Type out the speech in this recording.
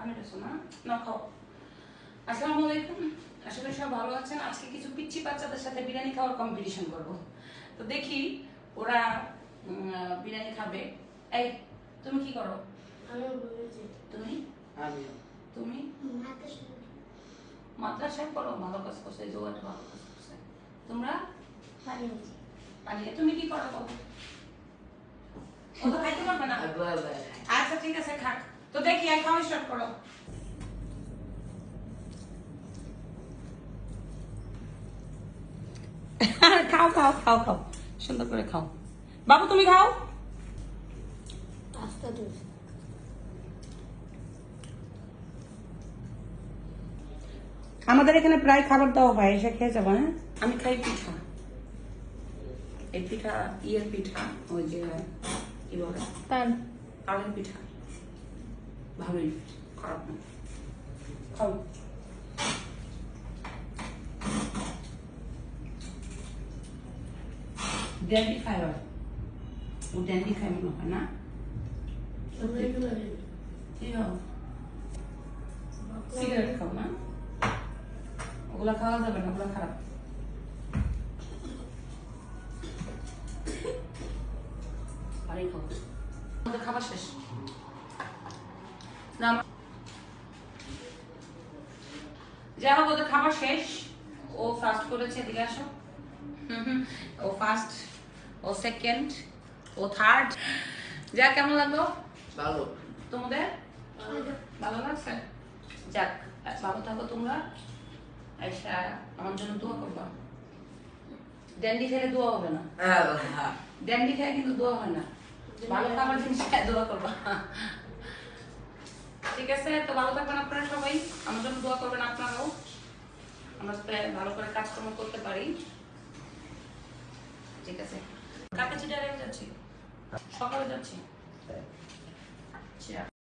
পানি পেছো না? না খাও। আসসালামু আলাইকুম, আশা করি সব ভালো আছেন। আজকে কিছু পিচ্চি বাচ্চাদের সাথে বিরিয়ানি খাওয়ার কম্পিটিশন করব। তো দেখি ওরা বিরিয়ানি খাবে। এই তুমি কি করো? তুমি তুমি মাদ্রাসায় পড়ো? ভালো কাজ করছে, জোয়ার ভালো কাজ করছে। তোমরা পালিয়ে তুমি কি করো বলো? ও তো খাইতে পারবে না। আচ্ছা ঠিক আছে, খাক। তো দেখি খাওয়া স্টার্ট করো। খাও খাও খাও খাও, সুন্দর করে খাও। বাবু তুমি খাও। আমাদের এখানে প্রায় খাবার দেওয়া হয়, এসে খেয়ে যাবো। হ্যাঁ, আমি খাই পিঠা। এই পিঠা ইয়ের পিঠা, ওই যে কি বলে তালের পিঠা। ভালোই, খারাপ না। খাও। ড্যান্ডি খায় ওরা। ও ড্যান্ডি খায় মনে হয় না? সিগারেট খাও না? ওগুলা খাওয়া যাবে না, ওগুলা খারাপ। আরেই খাও। আমাদের খাবার শেষ না? যাই হোক, ওদের খাবার শেষ। ও ফার্স্ট করেছে, এদিকে আসো। ও ফার্স্ট, ও সেকেন্ড, ও থার্ড। যা, কেমন লাগলো? ভালো। তোমাদের ভালো লাগছে? যাক, ভালো থাকো তোমরা। আচ্ছা, আমার জন্য দোয়া করবা। ড্যান্ডি খেলে দোয়া হবে না। ড্যান্ডি খেয়ে কিন্তু দোয়া হয় না। ভালো খাবার জিনিস খেয়ে দোয়া করবা। ঠিক আছে, তো ভালো থাকবেন আপনারা সবাই। আমার জন্য দোয়া করবেন আপনারাও, আমরা ভালো করে কাজকর্ম করতে পারি। ঠিক আছে, কাকে চিটারে যাচ্ছি, সকালে যাচ্ছি।